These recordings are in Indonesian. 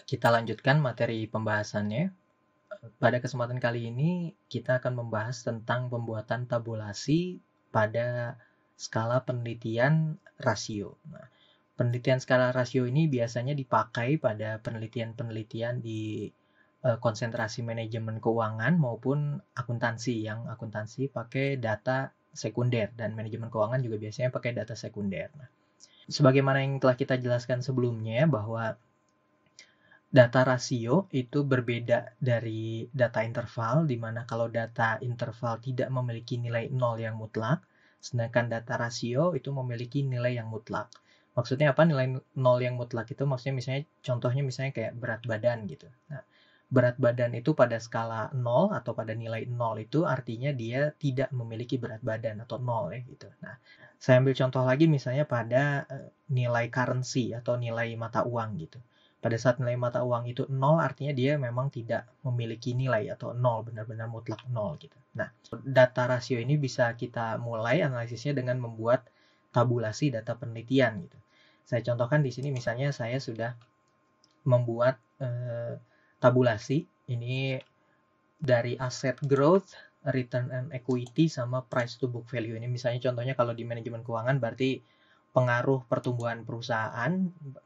Kita lanjutkan materi pembahasannya. Pada kesempatan kali ini kita akan membahas tentang pembuatan tabulasi pada skala penelitian rasio. Nah, penelitian skala rasio ini biasanya dipakai pada penelitian-penelitian di konsentrasi manajemen keuangan maupun akuntansi, yang akuntansi pakai data sekunder dan manajemen keuangan juga biasanya pakai data sekunder. Nah, sebagaimana yang telah kita jelaskan sebelumnya bahwa data rasio itu berbeda dari data interval, di mana kalau data interval tidak memiliki nilai 0 yang mutlak, sedangkan data rasio itu memiliki nilai yang mutlak. Maksudnya apa nilai 0 yang mutlak itu? Maksudnya contohnya misalnya kayak berat badan gitu. Nah, berat badan itu pada skala 0 atau pada nilai 0 itu artinya dia tidak memiliki berat badan atau 0 ya gitu. Nah, saya ambil contoh lagi misalnya pada nilai currency atau nilai mata uang gitu. Pada saat nilai mata uang itu 0 artinya dia memang tidak memiliki nilai atau 0, benar-benar mutlak 0 gitu. Nah, data rasio ini bisa kita mulai analisisnya dengan membuat tabulasi data penelitian gitu. Saya contohkan di sini misalnya saya sudah membuat tabulasi ini dari asset growth, return on equity, sama price to book value. Ini misalnya contohnya kalau di manajemen keuangan berarti pengaruh pertumbuhan perusahaan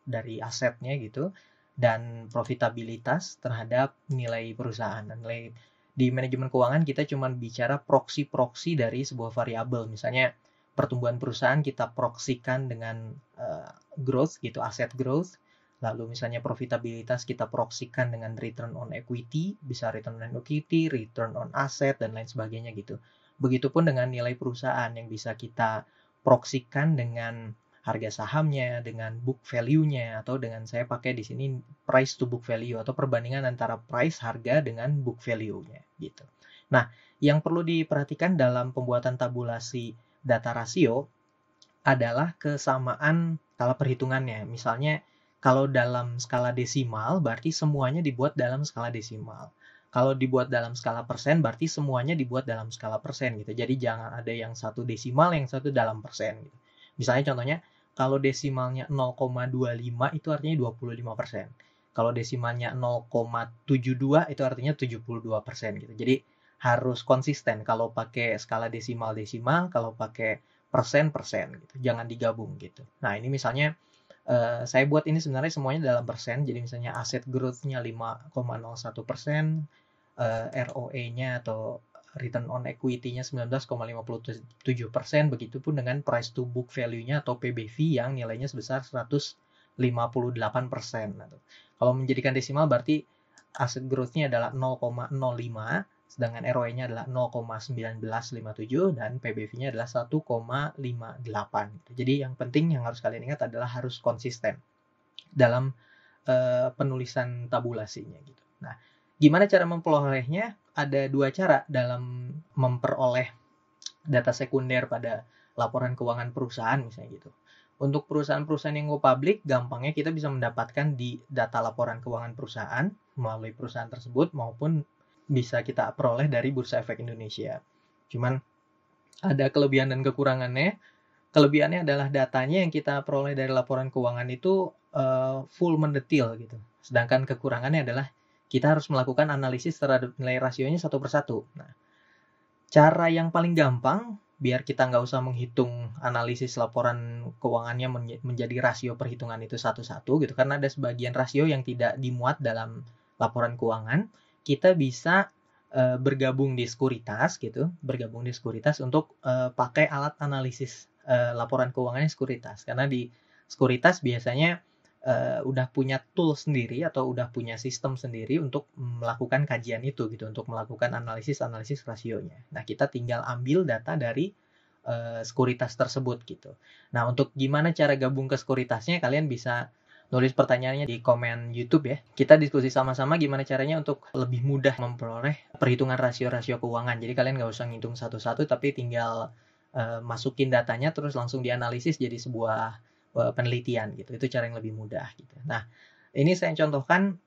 dari asetnya gitu dan profitabilitas terhadap nilai perusahaan. Nilai di manajemen keuangan kita cuma bicara proksi-proksi dari sebuah variabel. Misalnya pertumbuhan perusahaan kita proksikan dengan growth gitu, aset growth. Lalu misalnya profitabilitas kita proksikan dengan return on equity, bisa return on equity, return on asset, dan lain sebagainya gitu. Begitupun dengan nilai perusahaan yang bisa kita proksikan dengan harga sahamnya, dengan book value-nya, atau dengan saya pakai di sini price to book value atau perbandingan antara price harga dengan book value-nya gitu. Nah, yang perlu diperhatikan dalam pembuatan tabulasi data rasio adalah kesamaan skala perhitungannya. Misalnya kalau dalam skala desimal berarti semuanya dibuat dalam skala desimal. Kalau dibuat dalam skala persen berarti semuanya dibuat dalam skala persen gitu. Jadi jangan ada yang satu desimal, yang satu dalam persen gitu. Misalnya contohnya kalau desimalnya 0,25 itu artinya 25%. Kalau desimalnya 0,72 itu artinya 72% gitu. Jadi harus konsisten kalau pakai skala desimal-desimal, kalau pakai persen-persen gitu. Jangan digabung gitu. Nah, ini misalnya saya buat ini sebenarnya semuanya dalam persen. Jadi misalnya aset growth-nya 5,01%, ROE-nya atau return on equity-nya 19,57%, begitupun dengan price to book value-nya atau PBV yang nilainya sebesar 158%. Kalau menjadikan desimal berarti aset growth-nya adalah 0,05, sedangkan ROE-nya adalah 0,1957 dan PBV-nya adalah 1,58. Jadi yang penting yang harus kalian ingat adalah harus konsisten dalam penulisan tabulasinya gitu. Nah, gimana cara memperolehnya? Ada dua cara dalam memperoleh data sekunder pada laporan keuangan perusahaan misalnya gitu. Untuk perusahaan-perusahaan yang go public, gampangnya kita bisa mendapatkan di data laporan keuangan perusahaan melalui perusahaan tersebut maupun bisa kita peroleh dari Bursa Efek Indonesia. Cuman ada kelebihan dan kekurangannya. Kelebihannya adalah datanya yang kita peroleh dari laporan keuangan itu full mendetil gitu. Sedangkan kekurangannya adalah kita harus melakukan analisis terhadap nilai rasionya satu persatu. Nah, cara yang paling gampang biar kita nggak usah menghitung analisis laporan keuangannya menjadi rasio perhitungan itu satu-satu gitu, karena ada sebagian rasio yang tidak dimuat dalam laporan keuangan, kita bisa bergabung di sekuritas gitu, untuk pakai alat analisis laporan keuangannya sekuritas, karena di sekuritas biasanya udah punya tool sendiri atau udah punya sistem sendiri untuk melakukan kajian itu gitu, untuk melakukan analisis rasionya. Nah, kita tinggal ambil data dari sekuritas tersebut gitu. Nah, untuk gimana cara gabung ke sekuritasnya, kalian bisa nulis pertanyaannya di komen YouTube ya. Kita diskusi sama-sama gimana caranya untuk lebih mudah memperoleh perhitungan rasio-rasio keuangan. Jadi kalian nggak usah ngitung satu-satu, tapi tinggal masukin datanya terus langsung dianalisis jadi sebuah penelitian gitu. Itu cara yang lebih mudah gitu. Nah, ini saya contohkan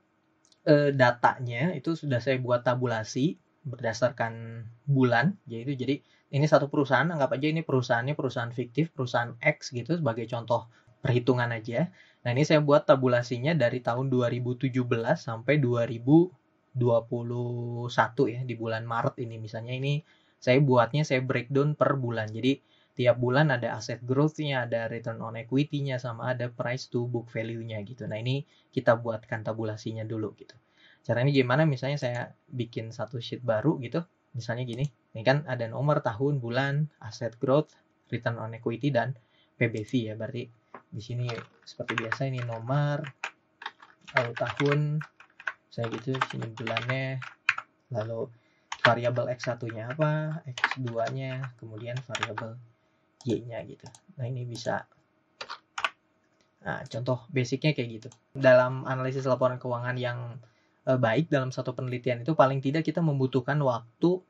datanya itu sudah saya buat tabulasi berdasarkan bulan, jadi ini satu perusahaan, anggap aja ini perusahaan fiktif, perusahaan X gitu sebagai contoh perhitungan aja. Nah, ini saya buat tabulasinya dari tahun 2017 sampai 2021 ya, di bulan Maret ini. Misalnya ini saya breakdown per bulan. Jadi tiap bulan ada asset growth-nya, ada return on equity-nya, sama ada price to book value-nya gitu. Nah, ini kita buatkan tabulasinya dulu gitu. Caranya gimana? Misalnya saya bikin satu sheet baru gitu. Misalnya gini, ini kan ada nomor, tahun, bulan, asset growth, return on equity, dan PBV ya. Berarti di sini seperti biasa ini nomor, lalu tahun, saya gitu, sini bulannya, lalu variabel X1-nya apa, X2-nya, kemudian variabel Y-nya gitu. Nah, ini bisa. Nah, contoh basicnya kayak gitu. Dalam analisis laporan keuangan yang baik dalam satu penelitian itu paling tidak kita membutuhkan waktu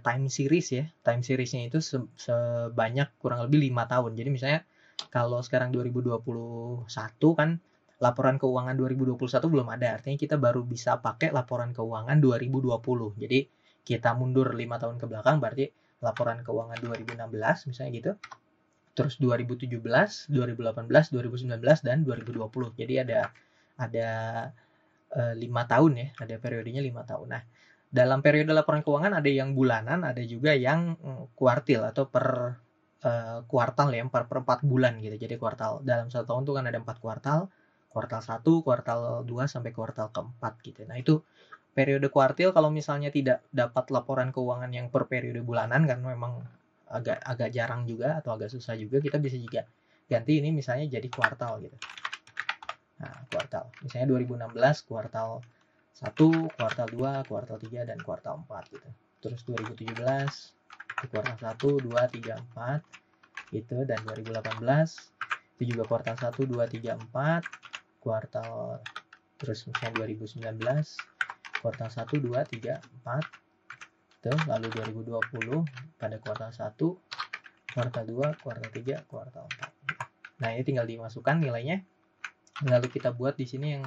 time series ya. Time seriesnya itu sebanyak kurang lebih 5 tahun. Jadi misalnya kalau sekarang 2021 kan laporan keuangan 2021 belum ada. Artinya kita baru bisa pakai laporan keuangan 2020. Jadi kita mundur 5 tahun ke belakang berarti laporan keuangan 2016 misalnya gitu. Terus 2017, 2018, 2019 dan 2020. Jadi ada 5 tahun ya, ada periodenya 5 tahun. Nah, dalam periode laporan keuangan ada yang bulanan, ada juga yang kuartil atau per kuartal ya, per 4 bulan gitu. Jadi kuartal dalam satu tahun itu kan ada 4 kuartal, kuartal 1, kuartal 2 sampai kuartal keempat gitu. Nah, itu periode kuartil kalau misalnya tidak dapat laporan keuangan yang per periode bulanan karena memang agak jarang juga atau agak susah juga, kita bisa juga ganti ini misalnya jadi kuartal gitu. Nah, kuartal. Misalnya 2016 kuartal 1, kuartal 2, kuartal 3 dan kuartal 4 gitu. Terus 2017 di kuartal 1, 2, 3, 4 gitu, dan 2018 itu juga kuartal 1, 2, 3, 4, kuartal, terus misalnya 2019 kuartal 1, 2, 3, 4 itu, lalu 2020 pada kuartal 1, kuartal 2, kuartal 3, kuartal 4. Nah, ini tinggal dimasukkan nilainya. Lalu kita buat di sini yang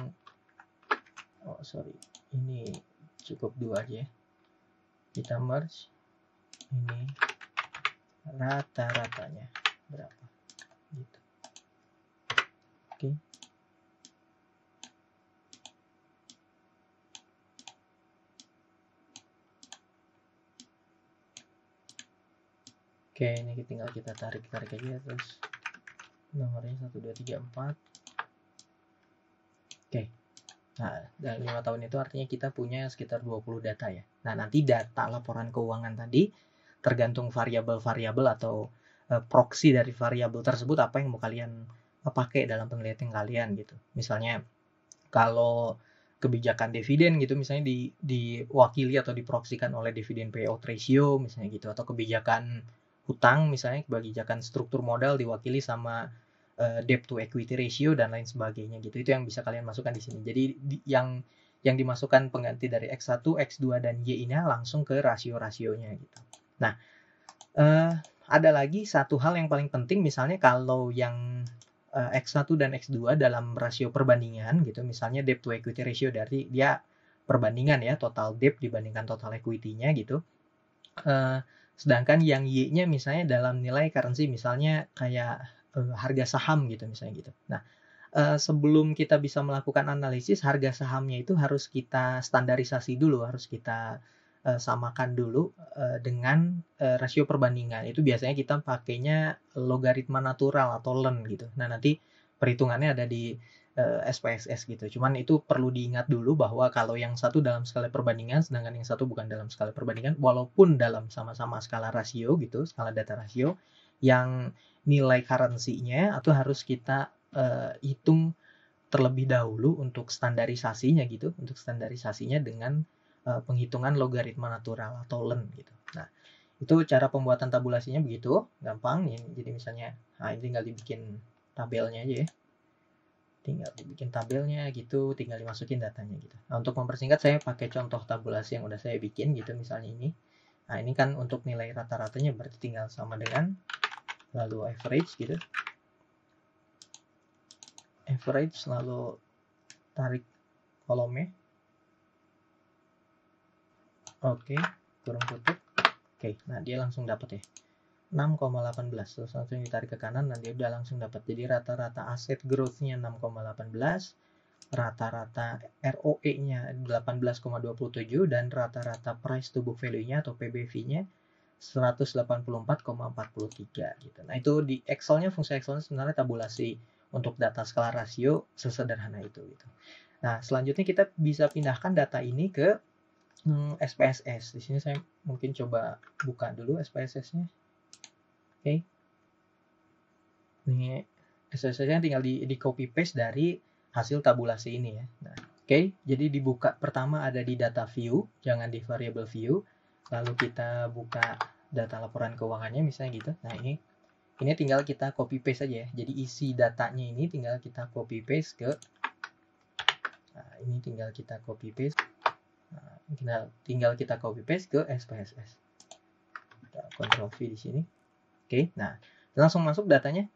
ini cukup 2 aja ya. Kita merge ini rata-ratanya berapa gitu. Oke. Oke, ini tinggal kita tarik aja terus nomornya 1, 2, 3, 4. Oke. Nah, dalam 5 tahun itu artinya kita punya sekitar 20 data ya. Nah, nanti data laporan keuangan tadi tergantung variabel-variabel atau proksi dari variabel tersebut apa yang mau kalian pakai dalam penelitian kalian gitu. Misalnya kalau kebijakan dividen gitu misalnya diwakili atau diproksikan oleh dividen payout ratio misalnya gitu, atau kebijakan hutang misalnya kebijakan struktur modal diwakili sama debt to equity ratio dan lain sebagainya gitu. Itu yang bisa kalian masukkan di sini. Jadi yang dimasukkan pengganti dari X1, X2 dan Y ini langsung ke rasio-rasionya gitu. Nah, ada lagi satu hal yang paling penting, misalnya kalau yang X1 dan X2 dalam rasio perbandingan gitu, misalnya debt to equity ratio, dari dia perbandingan ya, total debt dibandingkan total equity-nya gitu. Sedangkan yang Y-nya misalnya dalam nilai currency, misalnya kayak harga saham gitu misalnya gitu. Nah, sebelum kita bisa melakukan analisis harga sahamnya itu harus kita standarisasi dulu, harus kita samakan dulu dengan rasio perbandingan. Itu biasanya kita pakainya logaritma natural atau ln gitu. Nah, nanti perhitungannya ada di SPSS gitu. Cuman itu perlu diingat dulu bahwa kalau yang satu dalam skala perbandingan sedangkan yang satu bukan dalam skala perbandingan, walaupun dalam sama-sama skala rasio gitu, skala data rasio, yang nilai currency-nya atau harus kita hitung terlebih dahulu untuk standarisasinya gitu, untuk standarisasinya dengan penghitungan logaritma natural atau ln gitu. Nah, itu cara pembuatan tabulasinya begitu, gampang. Jadi misalnya, nah ini tinggal dibikin tabelnya aja ya. Tinggal dibikin tabelnya gitu, tinggal dimasukin datanya gitu. Nah, untuk mempersingkat saya pakai contoh tabulasi yang udah saya bikin gitu, misalnya ini. Nah, ini kan untuk nilai rata-ratanya berarti tinggal sama dengan lalu average gitu. Average lalu tarik kolomnya. Oke, kurung tutup. Oke, nah dia langsung dapat ya. 6,18. Terus langsung ditarik ke kanan dan dia udah langsung dapat. Jadi rata-rata aset growth-nya 6,18, rata-rata ROE-nya 18,27 dan rata-rata price to book value-nya atau PBV-nya 184,43 gitu. Nah, itu di Excel-nya, fungsi Excel-nya sebenarnya tabulasi untuk data skala rasio sesederhana itu gitu. Nah, selanjutnya kita bisa pindahkan data ini ke SPSS. Di sini saya mungkin coba buka dulu SPSS-nya. Oke. Ini SPSS-nya tinggal di copy paste dari hasil tabulasi ini ya. Nah, oke. Jadi dibuka pertama ada di data view, jangan di variable view. Lalu kita buka data laporan keuangannya misalnya gitu. Nah, ini tinggal kita copy paste aja ya. Jadi isi datanya ini tinggal kita copy paste ke ini tinggal kita copy paste. Tinggal kita copy paste ke SPSS. Kita Ctrl V di sini. Oke. Nah, langsung masuk datanya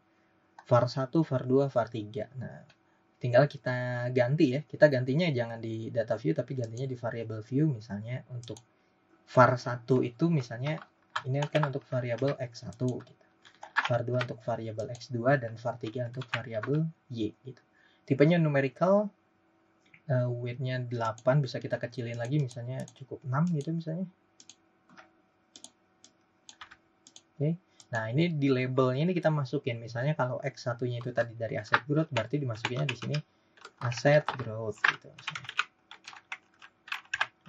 var 1, var 2, var 3. Nah, tinggal kita ganti ya. Kita gantinya jangan di data view tapi gantinya di variable view. Misalnya untuk var 1 itu misalnya ini kan untuk variabel X1 gitu. var 2 untuk variabel X2 dan var 3 untuk variabel Y gitu. Tipenya numerical, weight-nya 8, bisa kita kecilin lagi misalnya cukup 6 gitu misalnya. Oke. Nah, ini di labelnya ini kita masukin. Misalnya kalau X1-nya itu tadi dari aset growth, berarti dimasukinnya di sini aset growth gitu.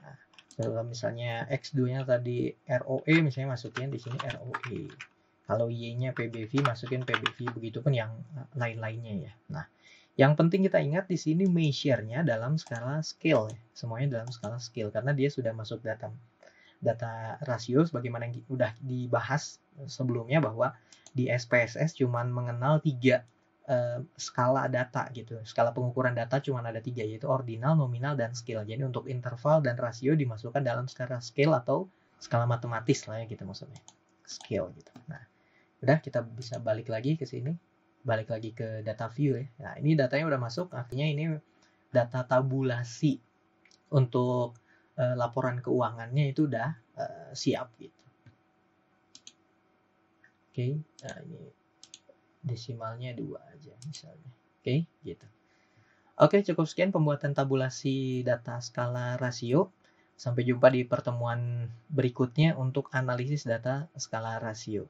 Nah, kalau misalnya X2-nya tadi ROE, misalnya masukin di sini ROE. Kalau Y-nya PBV, masukin PBV, begitupun yang lain-lainnya ya. Nah, yang penting kita ingat di sini measure-nya dalam skala scale ya. Semuanya dalam skala scale karena dia sudah masuk data rasio sebagaimana yang udah dibahas sebelumnya bahwa di SPSS cuman mengenal 3 skala data gitu. Skala pengukuran data cuman ada 3 yaitu ordinal, nominal, dan scale. Jadi untuk interval dan rasio dimasukkan dalam skala scale atau skala matematis lah ya gitu maksudnya. Scale gitu. Nah, udah kita bisa balik lagi ke sini. Balik lagi ke data view ya. Nah, ini datanya udah masuk, artinya ini data tabulasi untuk laporan keuangannya itu udah siap gitu. Oke, nah ini desimalnya 2 aja misalnya. Oke, gitu. Oke, cukup sekian pembuatan tabulasi data skala rasio. Sampai jumpa di pertemuan berikutnya untuk analisis data skala rasio.